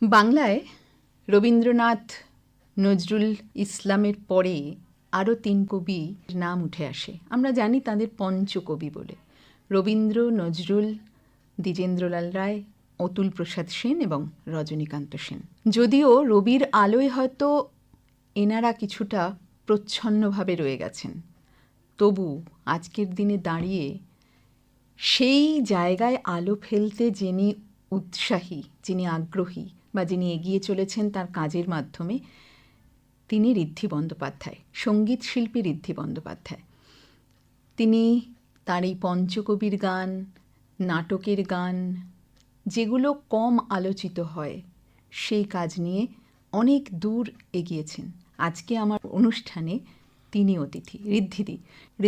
বাংলায় রবীন্দ্রনাথ, নজরুল ইসলামের পরে আরও ৩ কবির নাম উঠে আসে। আমরা জানি তাদের পঞ্চকবি বলে: রবীন্দ্র, নজরুল, দ্বিজেন্দ্রলাল রায়, অতুল প্রসাদ সেন এবং রজনীকান্ত সেন। যদিও রবির আলোয় হয়তো এনারা কিছুটা প্রচ্ছন্নভাবে রয়ে গেছেন, তবু আজকের দিনে দাঁড়িয়ে সেই জায়গায় আলো ফেলতে যিনি উৎসাহী, যিনি আগ্রহী বা যিনি এগিয়ে চলেছেন তার কাজের মাধ্যমে, তিনি ঋদ্ধি বন্দ্যোপাধ্যায়, সঙ্গীত শিল্পী ঋদ্ধি বন্দ্যোপাধ্যায়। তিনি তার এই পঞ্চকবির গান, নাটকের গান, যেগুলো কম আলোচিত হয়, সেই কাজ নিয়ে অনেক দূর এগিয়েছেন। আজকে আমার অনুষ্ঠানে তিনি অতিথি, ঋদ্ধিদি।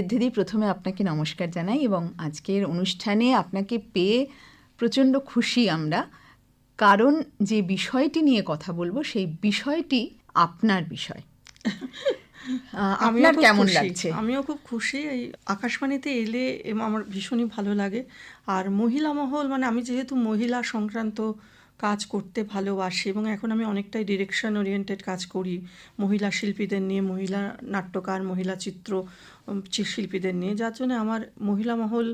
ঋদ্ধিদি, প্রথমে আপনাকে নমস্কার জানাই এবং আজকের অনুষ্ঠানে আপনাকে পেয়ে প্রচণ্ড খুশি আমরা, কারণ যে বিষয়টি নিয়ে কথা বলবো সেই বিষয়টি আপনার বিষয়। আপনার কেমন লাগছে? আমিও খুব খুশি। এই আকাশবাণীতে এলে আমার ভীষণই ভালো লাগে। আর মহিলা মহল, মানে আমি যেহেতু মহিলা সংক্রান্ত কাজ করতে ভালোবাসি এবং এখন আমি অনেকটাই ডিরেকশন ওরিয়েন্টেড কাজ করি মহিলা শিল্পীদের নিয়ে, মহিলা নাট্যকার, মহিলা চিত্র শিল্পীদের নিয়ে, যার জন্য আমার মহিলা মহল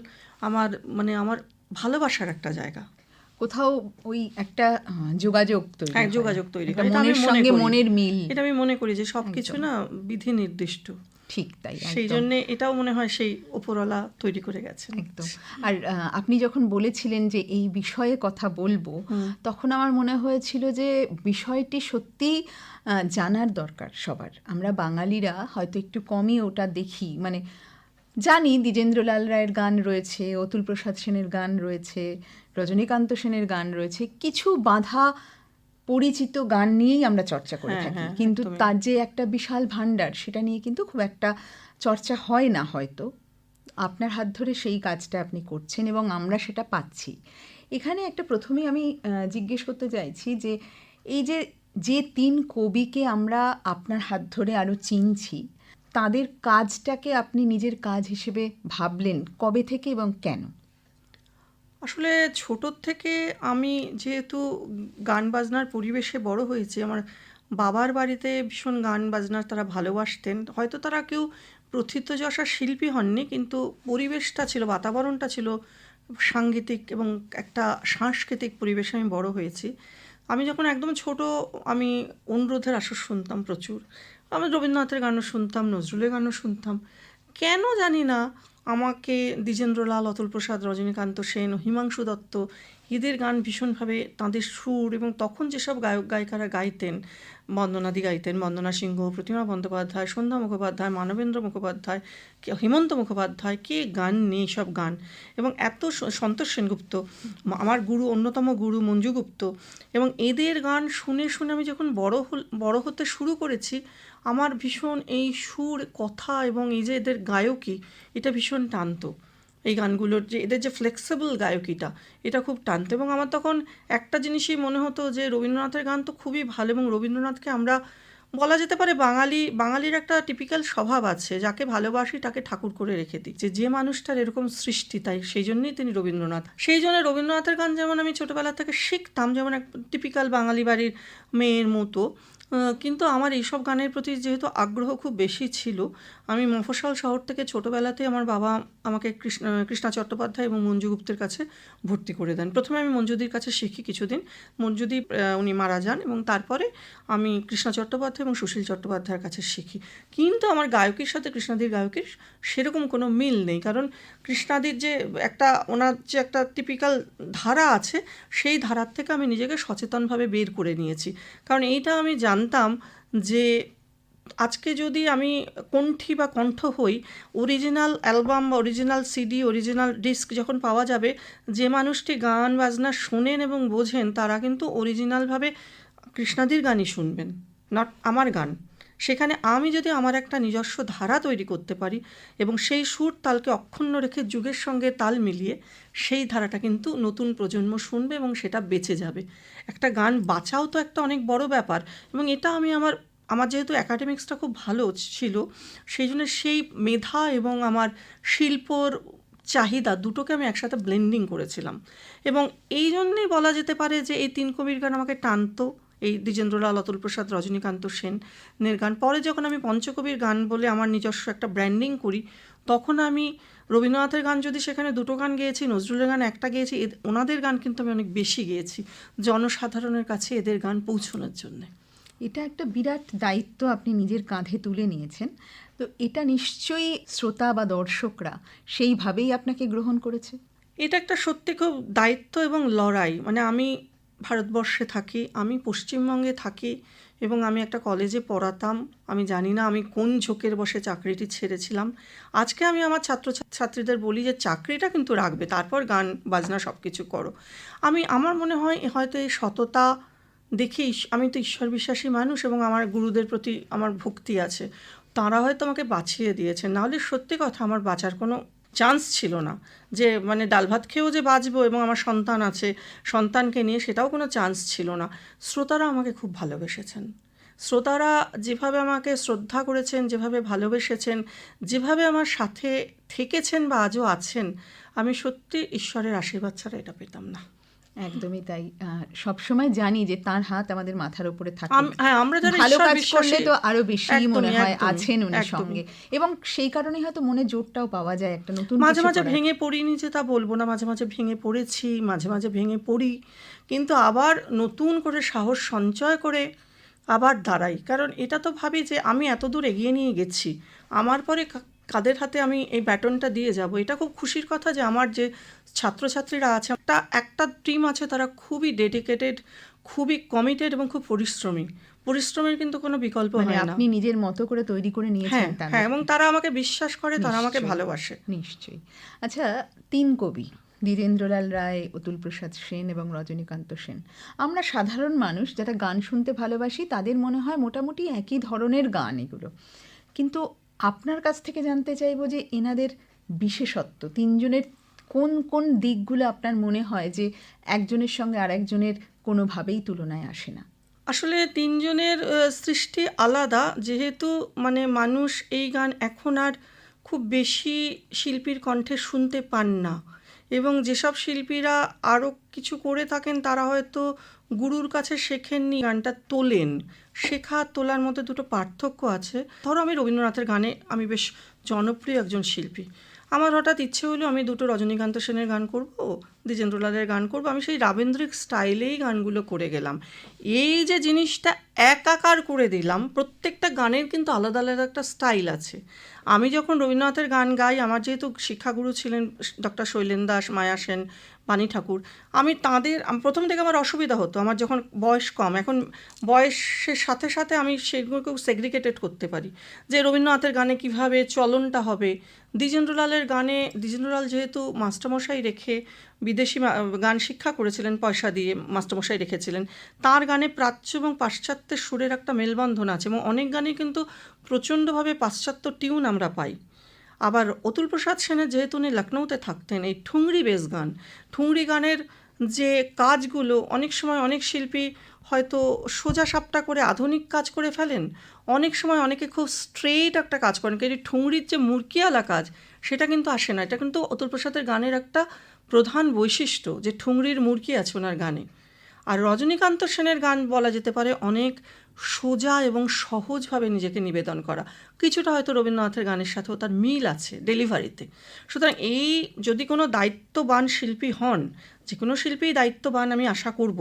আমার ভালোবাসার একটা জায়গা। কোথাও ওই একটা যোগাযোগ তৈরি, মনের সঙ্গে মনের মিল, এটা আমি মনে করি যে সবকিছু না বিধি নির্দিষ্ট। ঠিক তাই, সেই জন্য এটাও মনে হয় সেই উপরওয়ালা তৈরি করে গেছে একদম। আর আপনি যখন বলেছিলেন যে এই বিষয়ে কথা বলবো, তখন আমার মনে হয়েছিল যে বিষয়টি সত্যি জানার দরকার সবার। আমরা বাঙালিরা হয়তো একটু কমই ওটা দেখি, মানে জানি দ্বিজেন্দ্রলাল রায়ের গান রয়েছে, অতুল প্রসাদ সেনের গান রয়েছে, রজনীকান্ত সেনের গান রয়েছে, কিছু বাঁধা পরিচিত গান নিয়েই আমরা চর্চা করে থাকি, কিন্তু তার যে একটা বিশাল ভাণ্ডার, সেটা নিয়ে কিন্তু খুব একটা চর্চা হয় না হয়তো। আপনার হাত ধরে সেই কাজটা আপনি করছেন এবং আমরা সেটা পাচ্ছি। এখানে একটা প্রথমেই আমি জিজ্ঞেস করতে চাইছি যে এই যে ৩ কবিকে আমরা আপনার হাত ধরে আরও চিনছি, তাদের কাজটাকে আপনি নিজের কাজ হিসেবে ভাবলেন কবে থেকে এবং কেন? আসলে ছোটোর থেকে আমি যেহেতু গান বাজনার পরিবেশে বড় হয়েছি, আমার বাবার বাড়িতে ভীষণ গান বাজনার তারা ভালোবাসতেন। হয়তো তারা কেউ প্রথিতযশা শিল্পী হননি, কিন্তু পরিবেশটা ছিল, বাতাবরণটা ছিল সাংগীতিক এবং একটা সাংস্কৃতিক পরিবেশে আমি বড় হয়েছি। আমি যখন একদম ছোট, আমি অনুরোধের আসর শুনতাম প্রচুর। আমি রবীন্দ্রনাথের গানও শুনতাম, নজরুলের গানও শুনতাম। কেন জানি না আমাকে দ্বিজেন্দ্রলাল, অতুল প্রসাদ, রজনীকান্ত সেন, হিমাংশু দত্ত, এদের গান ভীষণভাবে, তাঁদের সুর এবং তখন যেসব গায়ক গায়িকারা গাইতেন, বন্দনাদি গাইতেন, বন্দনা সিংহ, প্রতিমা বন্দ্যোপাধ্যায়, সন্ধ্যা মুখোপাধ্যায়, মানবেন্দ্র মুখোপাধ্যায়, হেমন্ত মুখোপাধ্যায়, কে গান নেই সব গান। এবং এত সন্তোষ সেনগুপ্ত, আমার গুরু, অন্যতম গুরু মঞ্জু গুপ্ত, এবং এদের গান শুনে শুনে আমি যখন বড় হতে শুরু করেছি, আমার ভীষণ এই সুর, কথা এবং এই যে এদের গায়কী, এটা ভীষণ টানতো। এই গানগুলোর যে এদের যে ফ্লেক্সিবল গায়কিটা, এটা খুব টানতো। এবং আমার তখন একটা জিনিসই মনে হতো যে রবীন্দ্রনাথের গান তো খুবই ভালো, এবং রবীন্দ্রনাথকে আমরা, বলা যেতে পারে বাঙালির একটা টিপিক্যাল স্বভাব আছে, যাকে ভালোবাসি তাকে ঠাকুর করে রেখে দিই, যে মানুষটার এরকম সৃষ্টি, তাই সেই জন্যই তিনি রবীন্দ্রনাথ। সেই জন্য রবীন্দ্রনাথের গান যেমন আমি ছোটোবেলা থেকে শিখতাম, যেমন এক টিপিক্যাল বাঙালি বাড়ির মেয়ের মতো, কিন্তু আমার এইসব গানের প্রতি যেহেতু আগ্রহ খুব বেশি ছিল, আমি মফস্বল শহর থেকে ছোটোবেলাতে আমার বাবা আমাকে কৃষ্ণা চট্টোপাধ্যায় এবং মঞ্জু গুপ্তের কাছে ভর্তি করে দেন। প্রথমে আমি মঞ্জুদির কাছে শিখি কিছুদিন, মঞ্জুদি উনি মারা যান, এবং তারপরে আমি কৃষ্ণা চট্টোপাধ্যায় এবং সুশীল চট্টোপাধ্যায়ের কাছে শিখি। কিন্তু আমার গায়কের সাথে কৃষ্ণাদির গায়কের সেরকম কোনো মিল নেই, কারণ কৃষ্ণাদির যে ওনার যে একটা টিপিক্যাল ধারা আছে, সেই ধারার থেকে আমি নিজেকে সচেতনভাবে বের করে নিয়েছি। কারণ এইটা আমি জানতাম যে আজকে যদি আমি কণ্ঠী বা কণ্ঠ হই, অরিজিনাল অ্যালবাম বা অরিজিনাল সিডি, অরিজিনাল ডিস্ক যখন পাওয়া যাবে, যে মানুষটি গান বাজনা শোনেন এবং বোঝেন, তারা কিন্তু অরিজিনালভাবে কৃষ্ণাদির গানই শুনবেন, নট আমার গান। সেখানে আমি যদি আমার একটা নিজস্ব ধারা তৈরি করতে পারি এবং সেই সুর তালকে অক্ষুণ্ণ রেখে যুগের সঙ্গে তাল মিলিয়ে, সেই ধারাটা কিন্তু নতুন প্রজন্ম শুনবে এবং সেটা বেঁচে যাবে। একটা গান বাঁচাও তো একটা অনেক বড় ব্যাপার, এবং এটা আমি আমার যেহেতু অ্যাকাডেমিক্সটা খুব ভালো ছিল, সেই জন্য সেই মেধা এবং আমার শিল্পর চাহিদা দুটোকে আমি একসাথে ব্লেন্ডিং করেছিলাম। এবং এই জন্যেই বলা যেতে পারে যে এই 3 কবির গান আমাকে টানতো, এই দ্বিজেন্দ্রলাল, অতুল প্রসাদ, রজনীকান্ত সেনের গান। পরে যখন আমি পঞ্চকবির গান বলে আমার নিজস্ব একটা ব্র্যান্ডিং করি, তখন আমি রবীন্দ্রনাথের গান যদি সেখানে 2টো গান গেয়েছি, নজরুলের গান 1টা গেয়েছি, ওনাদের গান কিন্তু আমি অনেক বেশি গেয়েছি জনসাধারণের কাছে এদের গান পৌঁছানোর জন্যে। এটা একটা বিরাট দায়িত্ব আপনি নিজের কাঁধে তুলে নিয়েছেন। তো এটা নিশ্চয়ই শ্রোতা বা দর্শকরা সেইভাবেই আপনাকে গ্রহণ করেছে। এটা একটা সত্যি খুব দায়িত্ব এবং লড়াই। মানে আমি ভারতবর্ষে থাকি, আমি পশ্চিমবঙ্গে থাকি এবং আমি একটা কলেজে পড়াতাম। আমি জানি না আমি কোন ঝোঁকের বসে চাকরিটি ছেড়েছিলাম। আজকে আমি আমার ছাত্রছাত্রীদের বলি যে চাকরিটা কিন্তু রাখবে, তারপর গান বাজনা সব কিছু করো। আমার মনে হয় হয়তো এই সততা দেখে, আমি তো ঈশ্বর বিশ্বাসী মানুষ এবং আমার গুরুদের প্রতি আমার ভক্তি আছে, তাঁরা হয়তো আমাকে বাঁচিয়ে দিয়েছেন। নাহলে সত্যি কথা আমার বাঁচার কোনো চান্স ছিল না। যে মানে ডাল ভাত খেয়েও যে বাঁচবো এবং আমার সন্তান আছে, সন্তানকে নিয়ে, সেটাও কোনো চান্স ছিল না। শ্রোতারা আমাকে খুব ভালোবেসেছেন। শ্রোতারা যেভাবে আমাকে শ্রদ্ধা করেছেন, যেভাবে ভালোবেসেছেন, যেভাবে আমার সাথে থেকেছেন বা আজও আছেন, আমি সত্যি ঈশ্বরের আশীর্বাদ ছাড়া এটা পেতাম না। একদমই তাই। সবসময় জানি যে তার হাত আমাদের মাথার উপরে থাকে। হ্যাঁ, আমরা যারা ভালো ঈশ্বর কাজ করলে বিশ্বাসী, তো আরো বেশি মনে একদমই, হয় একদমই, আছেন উনি একদমই। সঙ্গে, এবং সেই কারণে হয়তো মনে জোরটাও পাওয়া যায় একটা নতুন মাঝে কিছু মাঝে করার। ভেঙে পড়িনি যে তা বলবো না, মাঝে মাঝে ভেঙে পড়েছি, মাঝে মাঝে ভেঙে পড়ি, কিন্তু আবার নতুন করে সাহস সঞ্চয় করে আবার দাঁড়াই। কারণ এটা তো ভাবি যে আমি এত দূর এগিয়ে নিয়ে গেছি, আমার পরে কাদের হাতে আমি এই ব্যাটনটা দিয়ে যাব। এটা খুব খুশির কথা যে আমার যে ছাত্রছাত্রীরা আছে, একটা টিম আছে, তারা খুবই ডেডিকেটেড, খুবই কমিটেড এবং খুব পরিশ্রমী। পরিশ্রমের কিন্তু কোনো বিকল্প মানে হয় না। আপনি নিজের মতো করে তৈরি করে নিয়েছেন হ্যাঁ, তাদের। হ্যাঁ, এবং তারা আমাকে বিশ্বাস করে, তারা আমাকে নিশ্চয়ই, ভালোবাসে। নিশ্চয়ই। আচ্ছা, 3 কবি দ্বিজেন্দ্রলাল রায়, অতুল প্রসাদ সেন এবং রজনীকান্ত সেন, আমরা সাধারণ মানুষ যারা গান শুনতে ভালোবাসি তাদের মনে হয় মোটামুটি একই ধরনের গান এগুলো। কিন্তু আপনার কাছ থেকে জানতে চাইবো যে এনাদের বিশেষত্ব, 3 জনের কোন কোন দিকগুলো আপনার মনে হয় যে একজনের সঙ্গে আরেকজনের কোনোভাবেই তুলনায় আসে না? আসলে 3 জনের সৃষ্টি আলাদা। যেহেতু মানে মানুষ এই গান এখন আর খুব বেশি শিল্পীর কণ্ঠে শুনতে পান না, এবং যেসব শিল্পীরা আরও কিছু করে থাকেন তারা হয়তো গুরুর কাছে শেখেননি, গানটা তোলেন। শেখা তোলার মধ্যে দুটো পার্থক্য আছে। ধরো আমি রবীন্দ্রনাথের গানে আমি বেশ জনপ্রিয় একজন শিল্পী, আমার হঠাৎ ইচ্ছে হলো আমি 2টো রজনীকান্ত সেনের গান করব, দ্বিজেন্দ্রলালের গান করব, আমি সেই রাবীন্দ্রিক স্টাইলেই গানগুলো করে গেলাম। এই যে জিনিসটা একাকার করে দিলাম, প্রত্যেকটা গানের কিন্তু আলাদা আলাদা একটা স্টাইল আছে। আমি যখন রবীন্দ্রনাথের গান গাই, আমার যেহেতু শিক্ষাগুরু ছিলেন ডক্টর শৈলেন দাস, মায়া সেন, বাণী ঠাকুর, আমি তাঁদের প্রথম থেকে আমার অসুবিধা হতো, আমার যখন বয়স কম। এখন বয়সের সাথে সাথে আমি সেগুলোকেও সেগ্রিগেটেড করতে পারি যে রবীন্দ্রনাথের গানে কিভাবে চলনটা হবে। দ্বিজেন্দ্রলালের গানে, দ্বিজেন্দ্রলাল যেহেতু মাস্টারমশাই রেখে বিদেশি গান শিক্ষা করেছিলেন, পয়সা দিয়ে মাস্টারমশাই রেখেছিলেন, তার গানে প্রাচ্য এবং পাশ্চাত্যের সুরের একটা মেলবন্ধন আছে, এবং অনেক গানে কিন্তু প্রচণ্ডভাবে পাশ্চাত্য টিউন আমরা পাই। আবার অতুল প্রসাদ সেনের যেহেতু উনি লখনৌতে থাকতেন, এই ঠুংরি বেশ গান, ঠুংরি গানের যে কাজগুলো অনেক সময় অনেক শিল্পী হয়তো সোজা সাপটা করে আধুনিক কাজ করে ফেলেন, অনেক সময় অনেকে খুব স্ট্রেইট একটা কাজ করেন, কিন্তু ঠুংরির যে মুরকিয়ালা কাজ সেটা কিন্তু আসে না। এটা কিন্তু অতুল প্রসাদের গানের একটা প্রধান বৈশিষ্ট্য যে ঠুংরির মুরকি আছে ওনার গানে। আর রজনীকান্ত সেনের গান বলা যেতে পারে অনেক সোজা এবং সহজভাবে নিজেকে নিবেদন করা, কিছুটা হয়তো রবীন্দ্রনাথের গানের সাথেও তার মিল আছে ডেলিভারিতে। সুতরাং এই যদি কোনো দায়িত্ববান শিল্পী হন, যে কোনো শিল্পীই দায়িত্ববান আমি আশা করব,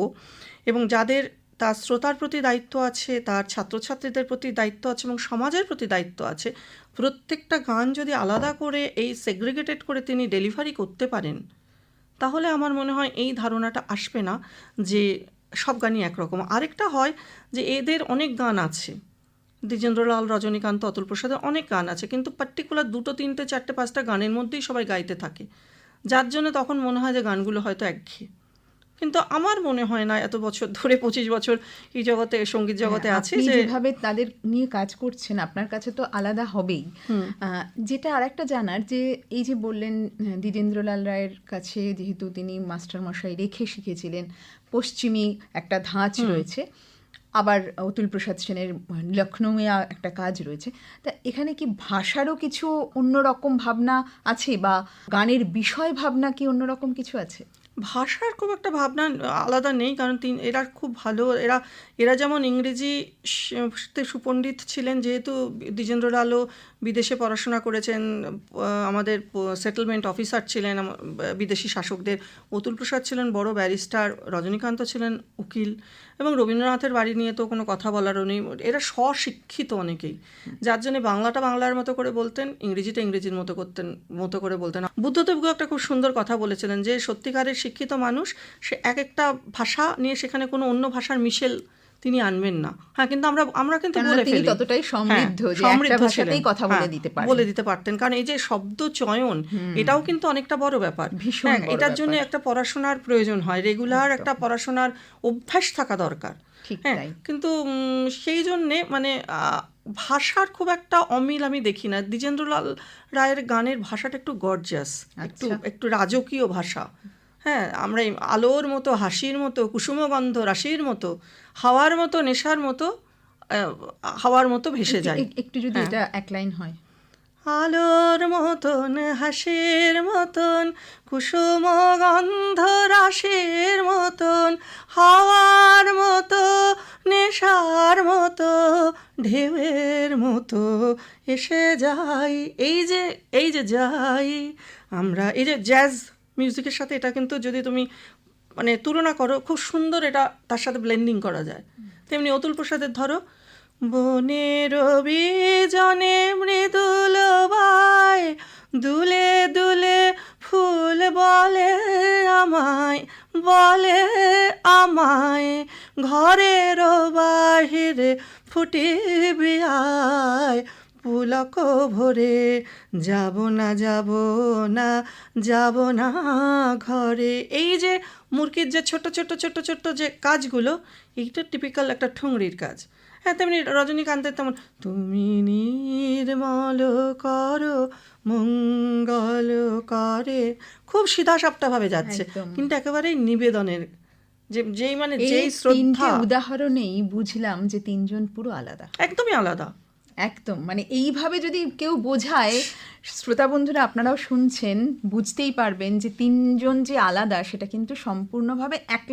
এবং যাদের তার শ্রোতার প্রতি দায়িত্ব আছে, তার ছাত্রছাত্রীদের প্রতি দায়িত্ব আছে এবং সমাজের প্রতি দায়িত্ব আছে, প্রত্যেকটা গান যদি আলাদা করে এই সেগ্রিগেটেড করে তিনি ডেলিভারি করতে পারেন, তাহলে আমার মনে হয় এই ধারণাটা আসবে না যে সব গানই একরকম। আরেকটা হয় যে এদের অনেক গান আছে, দ্বিজেন্দ্রলাল, রজনীকান্ত, অতুল প্রসাদের অনেক গান আছে, কিন্তু পার্টিকুলার 2টো 3টে 4টে 5টা গানের মধ্যেই সবাই গাইতে থাকে, যার জন্য তখন মনে হয় যে গানগুলো হয়তো একঘেয়ে। কিন্তু আমার মনে হয় না, এত বছর ধরে 25 বছর এই জগতে, সঙ্গীত জগতে আছে, আপনি যে যেভাবে তাদের নিয়ে কাজ করছেন আপনার কাছে তো আলাদা হবেই। যেটা আরেকটা জানার, যে এই যে বললেন দ্বিজেন্দ্রলাল রায়ের কাছে যেহেতু তিনি মাস্টারমশাই রেখে শিখেছিলেন, পশ্চিমী একটা ধাঁচ রয়েছে, আবার অতুল প্রসাদ সেনের লখনৌয়ে একটা কাজ রয়েছে। তা এখানে কি ভাষারও কিছু অন্যরকম ভাবনা আছে, বা গানের বিষয় ভাবনা কি অন্যরকম কিছু আছে? ভাষার খুব একটা ভাবনা আলাদা নেই, কারণ এরা খুব ভালো, এরা যেমন ইংরেজি তে সুপণ্ডিত ছিলেন, যেহেতু দ্বিজেন্দ্রলালও বিদেশে পড়াশোনা করেছেন, আমাদের সেটেলমেন্ট অফিসার ছিলেন বিদেশি শাসকদের, অতুল প্রসাদ ছিলেন বড় ব্যারিস্টার, রজনীকান্ত ছিলেন উকিল, এবং রবীন্দ্রনাথের বাড়ি নিয়ে তো কোনো কথা বলারও নেই। এরা স্বশিক্ষিত অনেকেই, যার জন্য বাংলাটা বাংলার মতো করে বলতেন, ইংরেজিটা ইংরেজির মতো করে বলতেন। বুদ্ধদেবও একটা খুব সুন্দর কথা বলেছিলেন যে সত্যিকারের শিক্ষিত মানুষ সে এক একটা ভাষা নিয়ে সেখানে কোনো অন্য ভাষার মিশেল তিনি আনবেন না। হ্যাঁ, কিন্তু আমরা কিন্তু বলে ফেলি, ততটাই সমৃদ্ধ যে একটা ভাষাতেই কথা বলে দিতে পারতেন, কারণ এই যে শব্দ চয়ন এটাও কিন্তু অনেকটা বড় ব্যাপার। ভীষণ বড় এটার জন্য একটা পড়াশোনার প্রয়োজন হয়, রেগুলার একটা পড়াশোনার অভ্যাস থাকা দরকার। হ্যাঁ, কিন্তু সেই জন্যে মানে ভাষার খুব একটা অমিল আমি দেখি না। দ্বিজেন্দ্রলাল রায়ের গানের ভাষাটা একটু গর্জিয়াস, একটু রাজকীয় ভাষা। হ্যাঁ, আমরা আলোর মতো, হাসির মতো, কুসুমগন্ধ রাশির মতো, হাওয়ার মতো, নেশার মতো, হাওয়ার মতো ভেসে যায়। একটু যদি এটা এক লাইন হয়। আলোর মতন, হাসির মতন, কুসুমগন্ধ রাশির মতন, হাওয়ার মতো, নেশার মতো, ঢেউয়ের মতো এসে যাই। এই যে যাই আমরা, এই যে জ্যাজ মিউজিকের সাথে এটা কিন্তু যদি তুমি মানে তুলনা করো, খুব সুন্দর এটা তার সাথে ব্লেন্ডিং করা যায়। তেমনি অতুল প্রসাদের ধরো, বনের বিজনে মৃদুল বায়, দুলে দুলে ফুল বলে আমায়, ঘরের বাহিরে ফুটিবি আয়, পুলক ভরে যাব না ঘরে। এই যে মুরগির যে ছোট যে কাজগুলো, এইটা টিপিক্যাল একটা ঠুংরির কাজ। হ্যাঁ, তেমনি রজনীকান্তের তেমন তুমি নির্মল করো মঙ্গল করে, খুব সিধাসাপটাভাবে যাচ্ছে, কিন্তু একেবারেই নিবেদনের যেই মানে যেই শ্রদ্ধা। উদাহরণেই বুঝলাম যে তিনজন পুরো আলাদা, একদমই আলাদা। একদম মানে এইভাবে যদি কেউ বোঝায়, শ্রোতা বন্ধুরা আপনারাও শুনছেন, বুঝতেই পারবেন যে তিনজন যে আলাদা সেটা কিন্তু সম্পূর্ণভাবে এক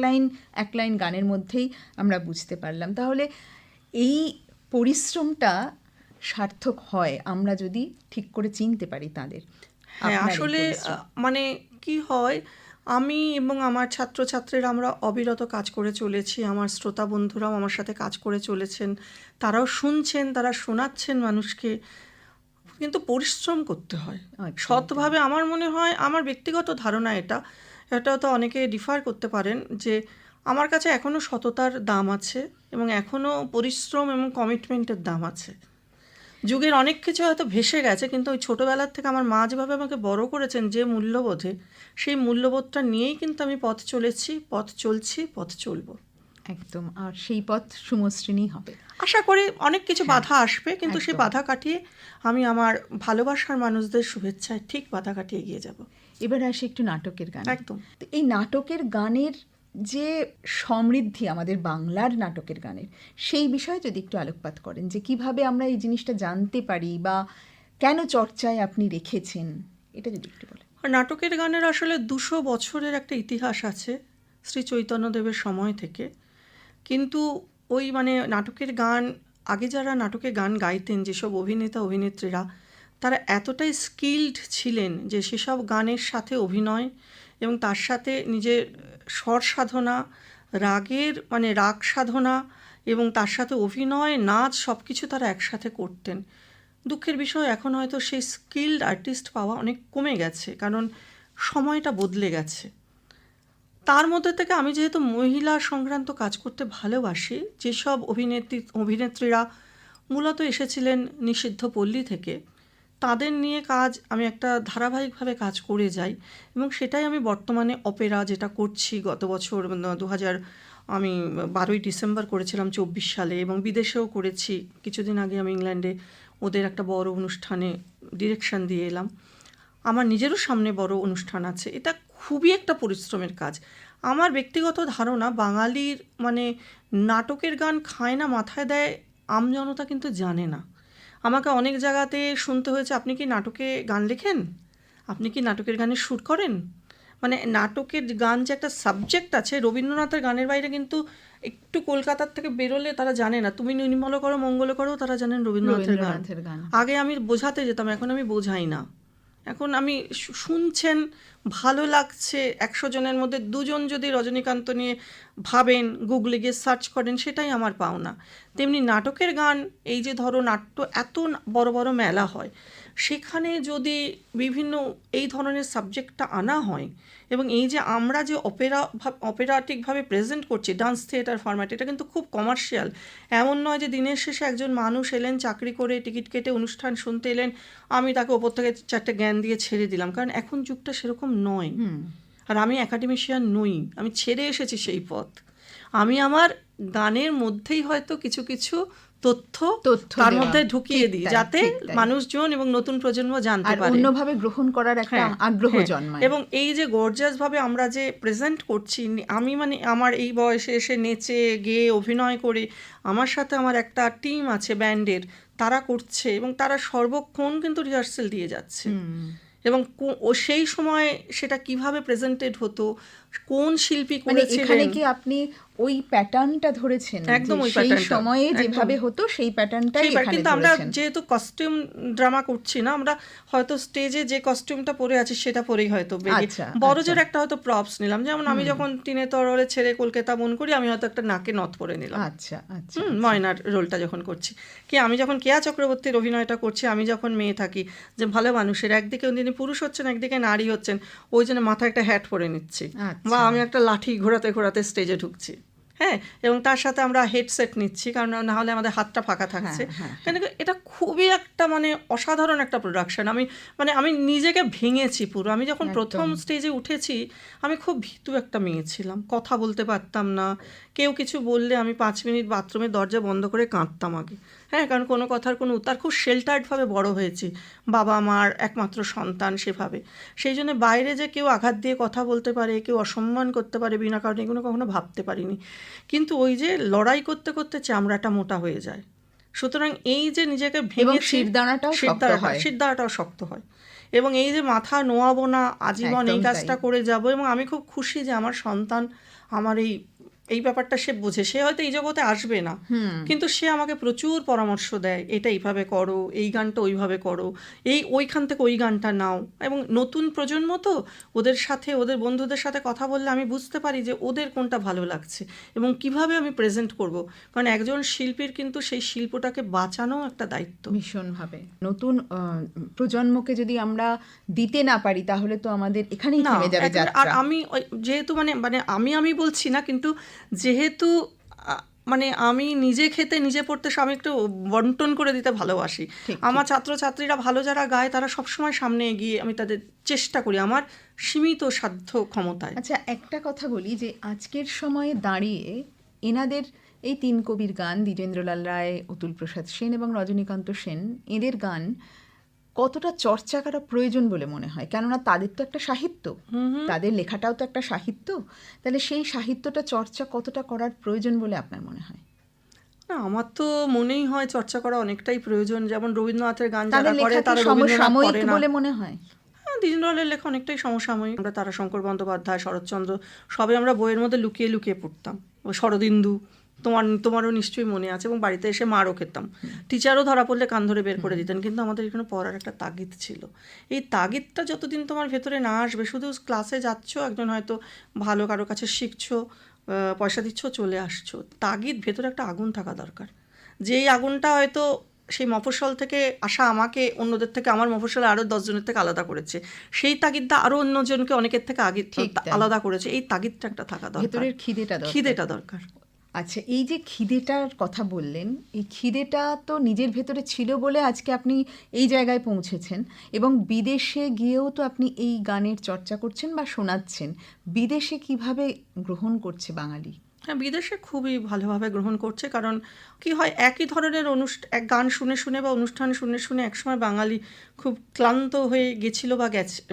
লাইন গানের মধ্যেই আমরা বুঝতে পারলাম। তাহলে এই পরিশ্রমটা সার্থক হয় আমরা যদি ঠিক করে চিনতে পারি তাদের। হ্যাঁ, আসলে মানে কি হয়, আমি এবং আমার ছাত্রছাত্রীরা আমরা অবিরত কাজ করে চলেছি, আমার শ্রোতা বন্ধুরাও আমার সাথে কাজ করে চলেছেন, তারাও শুনছেন, তারা শোনাচ্ছেন মানুষকে, কিন্তু পরিশ্রম করতে হয় সৎভাবে। আমার মনে হয়, আমার ব্যক্তিগত ধারণা এটা তো অনেকে ডিফার করতে পারেন, যে আমার কাছে এখনও সততার দাম আছে, এবং এখনও পরিশ্রম এবং কমিটমেন্টের দাম আছে। যুগের অনেক কিছু হয়তো ভেসে গেছে, কিন্তু ওই ছোটোবেলার থেকে আমার মা যেভাবে আমাকে বড় করেছেন যে মূল্যবোধে, সেই মূল্যবোধটা নিয়েই কিন্তু আমি পথ চলছি, পথ চলবো। একদম, আর সেই পথ সুমসৃণই হবে আশা করি। অনেক কিছু বাধা আসবে, কিন্তু সেই বাধা কাটিয়ে আমি আমার ভালোবাসার মানুষদের শুভেচ্ছায় ঠিক বাধা কাটিয়ে এগিয়ে যাব। এবার আসি একটু নাটকের গান। একদম। এই নাটকের গানের যে সমৃদ্ধি আমাদের বাংলার নাটকের গানের, সেই বিষয়ে যদি একটু আলোকপাত করেন, যে কিভাবে আমরা এই জিনিসটা জানতে পারি, বা কেন চর্চায় আপনি রেখেছেন, এটা যদি একটু বলেন। নাটকের গানের আসলে 200 বছরের একটা ইতিহাস আছে, শ্রী চৈতন্যদেবের সময় থেকে। কিন্তু ওই মানে নাটকের গান, আগে যারা নাটকে গান গাইতেন, যেসব অভিনেতা অভিনেত্রীরা, তারা এতটাই স্কিল্ড ছিলেন যে সেসব গানের সাথে অভিনয়, এবং তার সাথে নিজের স্বর সাধনা, রাগ সাধনা, এবং তার সাথে অভিনয়, নাচ, সব কিছু তারা একসাথে করতেন। দুঃখের বিষয়, এখন হয়তো সেই স্কিল্ড আর্টিস্ট পাওয়া অনেক কমে গেছে, কারণ সময়টা বদলে গেছে। তার মধ্যে থেকে আমি যেহেতু মহিলা সংক্রান্ত কাজ করতে ভালোবাসি, যেসব অভিনেত্রীরা মূলত এসেছিলেন নিষিদ্ধ পল্লী থেকে, তাদের নিয়ে কাজ আমি একটা ধারাবাহিকভাবে কাজ করে যাই, এবং সেটাই আমি বর্তমানে অপেরা যেটা করছি, গত বছর 2000 আমি 12ই ডিসেম্বর করেছিলাম 24 সালে, এবং বিদেশেও করেছি। কিছুদিন আগে আমি ইংল্যান্ডে ওদের একটা বড় অনুষ্ঠানে ডিরেকশন দিয়ে এলাম। আমার নিজেরও সামনে বড় অনুষ্ঠান আছে। এটা খুবই একটা পরিশ্রমের কাজ। আমার ব্যক্তিগত ধারণা বাঙালির মানে নাটকের গান খায় না মাথায় দেয় আমজনতা কিন্তু জানে না। আমাকে অনেক জায়গাতে শুনতে হয়েছে, আপনি কি নাটকে গান লেখেন, আপনি কি নাটকের গানে সুর করেন। মানে নাটকের গান যে একটা সাবজেক্ট আছে, রবীন্দ্রনাথের গানের বাইরে কিন্তু একটু কলকাতার থেকে বেরোলে তারা জানে না। তুমি নির্মল করো মঙ্গল করো, তারা জানেন রবীন্দ্রনাথের গান। রবীন্দ্রনাথের গান। আগে আমি বোঝাতে যেতাম, এখন আমি বোঝাই না। এখন আমি শুনছেন, ভালো লাগছে, 100 জনের মধ্যে 2 জন যদি রজনীকান্ত নিয়ে ভাবেন, গুগলে গিয়ে সার্চ করেন, সেটাই আমার পাওনা। তেমনি নাটকের গান, এই যে ধরো নাট্য এত বড় বড় মেলা হয়, সেখানে যদি বিভিন্ন এই ধরনের সাবজেক্টটা আনা হয়, এবং এই যে আমরা যে অপেরাটিকভাবে প্রেজেন্ট করছি ডান্স থিয়েটার ফরম্যাট, এটা কিন্তু খুব কমার্শিয়াল। এমন নয় যে দিনের শেষে একজন মানুষ এলেন চাকরি করে, টিকিট কেটে অনুষ্ঠান শুনতে এলেন, আমি তাকে ওপর থেকে 4টে জ্ঞান দিয়ে ছেড়ে দিলাম, কারণ এখন যুগটা সেরকম নয়। আর আমি একাডেমিশিয়ান নই, আমি ছেড়ে এসেছি সেই পথ। আমি আমার গানের মধ্যেই হয়তো কিছু কিছু তথ্য তার মধ্যে ঢুকিয়ে দিই, যাতে মানুষজন এবং নতুন প্রজন্ম জানতে পারে, অন্যভাবে গ্রহণ করার একটা আগ্রহ জন্মায়। এবং এই যে গর্জাস ভাবে আমরা যে প্রেজেন্ট করছি, আমি মানে আমার এই বয়সে এসে নেচে গেয়ে অভিনয় করে, আমার সাথে আমার একটা টিম আছে ব্যান্ডের, তারা করছে এবং তারা সর্বক্ষণ কিন্তু রিহার্সেল দিয়ে যাচ্ছে। এবং সেই সময় সেটা কিভাবে প্রেজেন্টেড হতো, কোন শিল্পী করেছিলেন, এখানে কি আপনি ওই প্যাটার্নটা ধরেছেন? একদম ওই সেই সময়ে যেভাবে হতো সেই প্যাটার্নটাই এখানে ধরেছেন। কিন্তু আমরা যেহেতু কস্টিউম ড্রামা করছি না, আমরা হয়তো স্টেজে যে কস্টিউমটা পরে আছি সেটা পরেই হয়তো বড় জোর একটা হয়তো প্রপস নিলাম। যেমন আমি যখন টিনে তরলে ছেড়ে কলকাতা মন করি, আমি হয়তো একটা নাকে নথ পরে নিলাম। আচ্ছা আচ্ছা। ময়নার রোলটা যখন করছি, কি আমি যখন কেয়া চক্রবর্তীর অভিনয়টা করছি, আমি যখন মেয়ে থাকি, যে ভালো মানুষের একদিকে উনি পুরুষ হচ্ছেন, একদিকে নারী হচ্ছেন, ওই জন্য মাথায় একটা হ্যাট পরে নিচ্ছি, বা আমি একটা লাঠি ঘোরাতে ঘোরাতে স্টেজে ঢুকছি, হ্যাঁ, এবং তার সাথে আমরা হেডসেট নিচ্ছি, কারণ না হলে আমাদের হাতটা ফাঁকা থাকছে। এটা খুবই একটা মানে অসাধারণ একটা প্রোডাকশন। আমি নিজেকে ভেঙেছি পুরো। আমি যখন প্রথম স্টেজে উঠেছি, আমি খুব ভীতু একটা মেয়ে ছিলাম, কথা বলতে পারতাম না। কেউ কিছু বললে আমি 5 মিনিট বাথরুমের দরজা বন্ধ করে কাঁদতাম আগে, হ্যাঁ, কারণ কোনো কথার কোনো উত্তর। খুব শেল্টার্ডভাবে বড় হয়েছি, বাবা মার একমাত্র সন্তান সেভাবে। সেই জন্য বাইরে যে কেউ আঘাত দিয়ে কথা বলতে পারে, কেউ অসম্মান করতে পারে বিনা কারণে, এগুলো কখনো ভাবতে পারিনি। কিন্তু ওই যে লড়াই করতে করতে চামড়াটা মোটা হয়ে যায়। সুতরাং এই যে নিজেকে ভেঙে শিরদাঁড়াটাও শক্ত হয়, এবং এই যে মাথা নোয়াবো না, আজীবন এই কাজটা করে যাব। এবং আমি খুব খুশি যে আমার সন্তান আমার এই ব্যাপারটা সে বোঝে। সে হয়তো এই জগতে আসবে না, কিন্তু সে আমাকে প্রচুর পরামর্শ দেয়, এটা এইভাবে করো, এই গানটা ওইভাবে করো, ওইখান থেকে ওই গানটা নাও। এবং নতুন প্রজন্ম তো, ওদের সাথে ওদের বন্ধুদের সাথে কথা বললে আমি বুঝতে পারি যে ওদের কোনটা ভালো লাগছে এবং কিভাবে আমি প্রেজেন্ট করব। কারণ একজন শিল্পীর কিন্তু সেই শিল্পটাকে বাঁচানো একটা দায়িত্ব ভীষণভাবে। নতুন প্রজন্মকে যদি আমরা দিতে না পারি, তাহলে তো আমাদের এখানেই থেমে যাবে যাত্রা। আর আমি যেহেতু মানে আমি বলছি না, কিন্তু যেহেতু মানে আমি নিজে খেতে নিজে পড়তে আমি একটু বন্টন করে দিতে ভালোবাসি। আমার ছাত্রছাত্রীরা ভালো যারা গায়, তারা সবসময় সামনে এগিয়ে, আমি তাদের চেষ্টা করি আমার সীমিত সাধ্য ক্ষমতায়। আচ্ছা, একটা কথা বলি যে আজকের সময়ে দাঁড়িয়ে এনাদের এই 3 কবির গান, দ্বিজেন্দ্রলাল রায়, অতুল প্রসাদ সেন এবং রজনীকান্ত সেন, এদের গান কতটা চর্চা করা প্রয়োজন বলে মনে হয়? কেননা তাদের তো একটা সাহিত্য, তাদের লেখাটাও তো একটা সাহিত্য। তাহলে সেই সাহিত্যটা চর্চা কতটা করার প্রয়োজন বলে আপনার মনে হয়? না, আমার তো মনেই হয় চর্চা করা অনেকটাই প্রয়োজন। যেমন রবীন্দ্রনাথের গান যারা করে তারা সমসাময়িক বলে মনে হয়। দ্বিজেন্দ্রলালের লেখা অনেকটাই সমসাময়িক। আমরা তারাশঙ্কর বন্দ্যোপাধ্যায়, শরৎচন্দ্র সবে আমরা বইয়ের মধ্যে লুকিয়ে লুকিয়ে পড়তাম। শরদিন্দু তোমারও নিশ্চয়ই মনে আছে, এবং বাড়িতে এসে মারও খেতাম। টিচারও ধরা পড়লে কান ধরে বের করে দিতেন, কিন্তু আমাদের এখানে পড়ার একটা তাগিদ ছিল। এই তাগিদটা যতদিন তোমার ভেতরে না আসবে, শুধু ক্লাসে যাচ্ছ, একজন হয়তো ভালো কারো কাছে শিখছো, পয়সা দিচ্ছ, চলে আসছো, তাগিদ ভেতরে একটা আগুন থাকা দরকার। যেই আগুনটা হয়তো সেই মফস্বল থেকে আসা আমাকে অন্যদের থেকে, আমার মফস্বলে আরও 10 জনের থেকে আলাদা করেছে, সেই তাগিদটা আরও অন্যজনকে অনেকের থেকে আলাদা করেছে। এই তাগিদটা একটা থাকা দরকার, ভেতরের খিদেটা দরকার। আচ্ছা, এই যে খিদেটার কথা বললেন, এই খিদেটা তো নিজের ভেতরে ছিল বলে আজকে আপনি এই জায়গায় পৌঁছেছেন, এবং বিদেশে গিয়েও তো আপনি এই গানের চর্চা করছেন বা শোনাচ্ছেন। বিদেশে কিভাবে গ্রহণ করছে বাঙালি? হ্যাঁ, বিদেশে খুবই ভালোভাবে গ্রহণ করছে। কারণ কি হয়, একই ধরনের এক গান শুনে শুনে বা অনুষ্ঠান শুনে শুনে একসময় বাঙালি খুব ক্লান্ত হয়ে গেছিল বা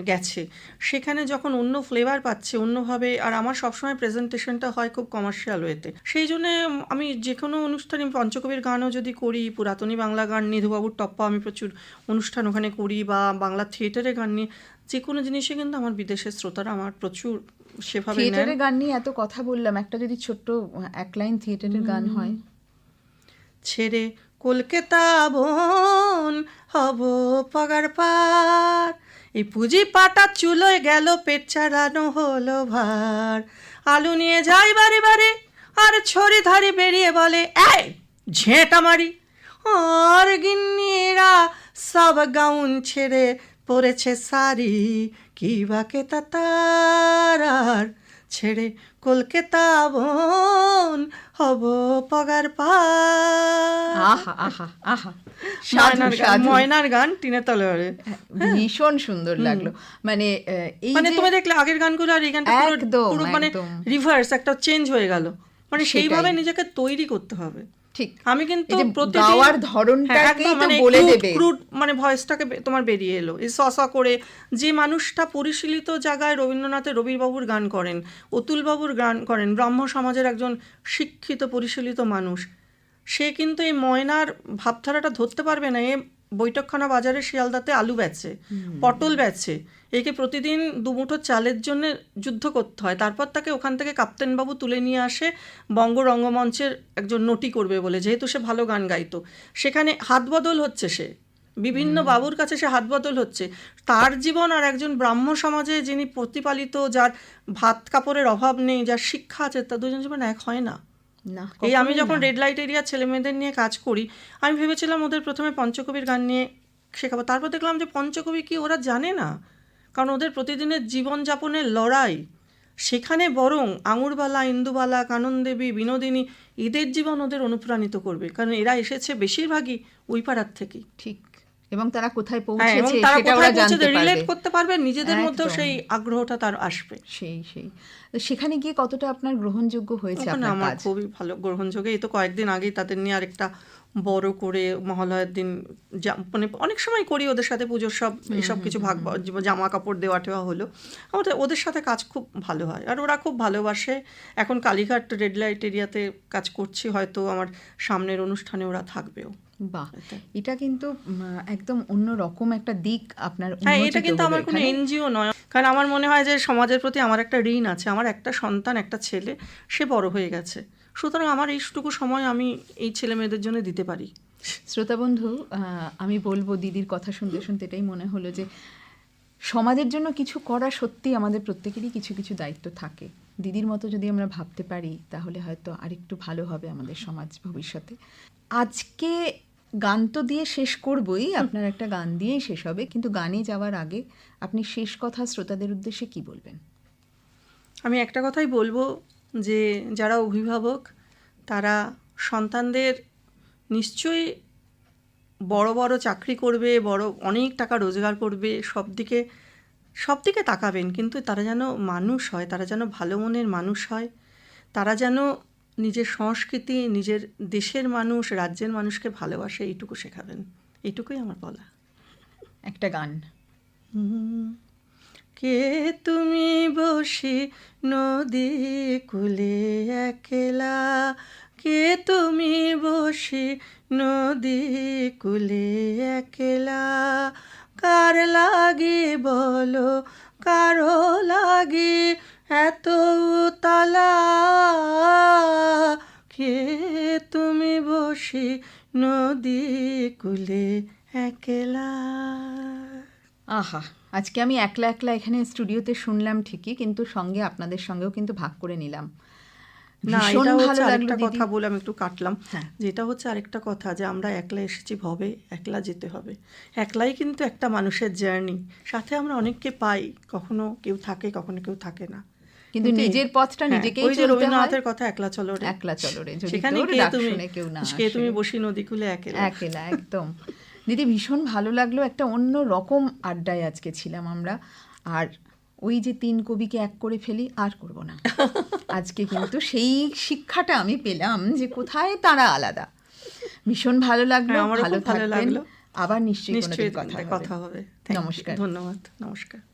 গেছে। সেখানে যখন অন্য ফ্লেভার পাচ্ছে অন্যভাবে, আর আমার সবসময় প্রেজেন্টেশনটা হয় খুব কমার্শিয়াল ওয়েতে, সেই জন্যে আমি যে কোনো অনুষ্ঠানে পঞ্চকবির গানও যদি করি, পুরাতনী বাংলা গান, নিধুবাবুর টপ্পা, আমি প্রচুর অনুষ্ঠান ওখানে করি, বা বাংলা থিয়েটারে গান নিয়ে যে কোনো জিনিসে কিন্তু আমার বিদেশের শ্রোতারা আমার প্রচুর সেভাবে নেন। থিয়েটারের গান নিয়ে এত কথা বললাম, একটা যদি ছোট্ট এক লাইন থিয়েটারের গান হয়। ছেড়ে কলকাতা বন হব পগার পার, এই পুঁজি পাটা চুলোয় গেল, পেট চালানো হলো ভার, আলু নিয়ে যাই বাড়ি বাড়ি, আর ছড়ি ধারি বেরিয়ে বলে এই ঝেঁটা মারি, আর গিন্নিরা সব গাউন ছেড়ে পরেছে শাড়ি, কি বাকে তার আর ছেড়ে কলকাতা বন হব পগার পার। আহা আহা আহা, সাধু সাধু। ময়নার গান টিনে তলোয়ারে, ভীষণ সুন্দর লাগলো। মানে এই মানে যে তুমি দেখলে আগের গানগুলো আর এই গানটা একদম, পুরো মানে একদম। রিভার্স, একটা চেঞ্জ হয়ে গেল। মানে সেটাই। সেইভাবে নিজেকে তৈরি করতে হবে। ঠিক, আমি কিন্তু এই যে প্রতিদিন গাওয়ার ধরনটাকেই একদম তো মানে বলে ক্রুড দেবে। ক্রুড মানে ভয়েসটাকে তোমার বেরিয়ে এলো, এই করে। যে মানুষটা পরিশীলিত জায়গায় রবীন্দ্রনাথের, রবিবাবুর গান করেন, অতুলবাবুর গান করেন, ব্রাহ্ম সমাজের একজন শিক্ষিত পরিশীলিত মানুষ, সে কিন্তু এই ময়নার ভাবধারাটা ধরতে পারবে না। এ বৈঠকখানা বাজারে শিয়ালদাতে আলু বেচে, পটল বেচে, একে প্রতিদিন দুমুঠো চালের জন্য যুদ্ধ করতে হয়। তারপর তাকে ওখান থেকে কাপ্তেনবাবু তুলে নিয়ে আসে বঙ্গ রঙ্গমঞ্চের একজন নটি করবে বলে, যেহেতু সে ভালো গান গাইতো। সেখানে হাত বদল হচ্ছে, সে বিভিন্ন বাবুর কাছে সে হাত বদল হচ্ছে। তার জীবন আর একজন ব্রাহ্ম সমাজে যিনি প্রতিপালিত, যার ভাত কাপড়ের অভাব নেই, যার শিক্ষা আছে, তা দুজন জীবন এক হয় না। না, এই আমি কখনোই যখন না। রেড লাইট এরিয়া ছেলে মেয়েদের নিয়ে কাজ করি, আমি ভেবেছিলাম ওদের প্রথমে পঞ্চকবির গান নিয়ে শেখাবো। তারপর দেখলাম যে পঞ্চকবি কি ওরা জানে না, কারণ ওদের প্রতিদিনের জীবনযাপনের লড়াই। সেখানে বরং আঙুরবালা, ইন্দুবালা, কাননদেবী, বিনোদিনী, এদের জীবন ওদের অনুপ্রাণিত করবে, কারণ এরা এসেছে বেশিরভাগই ওই পাড়ার থেকেই। ঠিক, এবং তারা কোথায় এবং পৌঁছেছে তারা সেটা ওরা কোথায় জানতে পৌঁছেছে রিলেট পারবে। করতে পারবে, নিজেদের মধ্যেও একদম। সেই আগ্রহটা তার আসবে। সেই তো সেখানে গিয়ে কতটা আপনার গ্রহণযোগ্য হয়েছে ওখানে আপনার আমার কাজ? খুবই ভালো গ্রহণযোগ্য। এই তো কয়েকদিন আগেই তাদের নিয়ে আরেকটা বড় করে মহালয়ার দিন, মানে অনেক সময় করি ওদের সাথে পুজোর সব এসব কিছু জামা কাপড় দেওয়া টেওয়া হলো। আমাদের ওদের সাথে কাজ খুব ভালো হয়, আর ওরা খুব ভালোবাসে। এখন কালীঘাট রেড লাইট এরিয়াতে কাজ করছি, হয়তো আমার সামনের অনুষ্ঠানে ওরা থাকবেও। বাহ, এটা কিন্তু একদম অন্য রকম একটা দিক আপনার হ্যাঁ, এটা উন্মোচিত কিন্তু হলো আমার কোনো এখানে। এনজিও নয়, কারণ আমার মনে হয় যে সমাজের প্রতি আমার একটা ঋণ আছে। আমার একটা সন্তান, একটা ছেলে, সে বড় হয়ে গেছে, সুতরাং আমার এইটুকু সময় আমি এই ছেলে মেয়েদের জন্য দিতে পারি। শ্রোতা বন্ধু, আমি বলবো, দিদির কথা শুনতে শুনতে এটাই মনে হলো যে সমাজের জন্য কিছু করা সত্যি আমাদের প্রত্যেকেরই কিছু কিছু দায়িত্ব থাকে। দিদির মতো যদি আমরা ভাবতে পারি তাহলে হয়তো আরেকটু ভালো হবে আমাদের সমাজ ভবিষ্যতে। আজকে গান তো দিয়ে শেষ করবই, আপনার একটা গান দিয়েই শেষ হবে, কিন্তু গানে যাওয়ার আগে আপনি শেষ কথা শ্রোতাদের উদ্দেশ্যে কি বলবেন? আমি একটা কথাই বলবো, যে যারা অভিভাবক তারা সন্তানদের নিশ্চয়ই বড় বড় চাকরি করবে, বড় অনেক টাকা রোজগার করবে, সব দিকে তাকাবেন, কিন্তু তারা যেন মানুষ হয়, তারা যেন ভালো মনের মানুষ হয়, তারা যেন নিজের সংস্কৃতি, নিজের দেশের মানুষ, রাজ্যের মানুষকে ভালোবাসে, এইটুকু শেখাবেন। এইটুকুই আমার বলা। একটা গান। কে তুমি বসি নদী কূলে একলা, কে তুমি বসি নদী কূলে একলা, কার লাগি বলো, কারো লাগি এত তালা, কে তুমি বসি নদী কূলে একলা। আহা, আজকে আমি একলা একলা এখানে স্টুডিওতে শুনলাম ঠিকই, কিন্তু সঙ্গে আপনাদের সঙ্গেও কিন্তু ভাগ করে নিলাম। না, ভীষণ এটা ভালো হচ্ছে লাগলো আরেকটা দিদি। কথা বলে আমি একটু কাটলাম। হ্যাঁ। যেটা হচ্ছে আরেকটা কথা, যে আমরা একলা এসেছি ভবে, একলা যেতে হবে। একলাই কিন্তু একটা মানুষের জার্নি, সাথে আমরা অনেককে পাই, কখনো কেউ থাকে, কখনো কেউ থাকে না, কিন্তু নিজের পথটা হ্যাঁ, নিজেকেই ওই যে চলতে হয়। রবীন্দ্রনাথের কথা, একলা চলো রে, একলা চলো রে, যদি সেখানে তোর কে ডাক তুমি, শুনে কেউ না কে আসে। তুমি বসি নদীকূলে একলা। একলা, একদম। দিদি ভীষণ ভালো লাগলো, একটা অন্য রকম আড্ডায় আজকে ছিলাম আমরা, আর ওই যে 3 কবিকে এক করে ফেলি, আর করব না। আজকে কিন্তু সেই শিক্ষাটা আমি পেলাম যে কোথায় তারা আলাদা। ভীষণ ভালো লাগলো। হ্যাঁ, আমারও ভালো খুব ভালো থাকবেন। লাগলো। আবার নিশ্চয়ই নিশ্চয়ই কোনোদিন কথা হবে। কথা হবে। Thank you. নমস্কার। ধন্যবাদ। নমস্কার।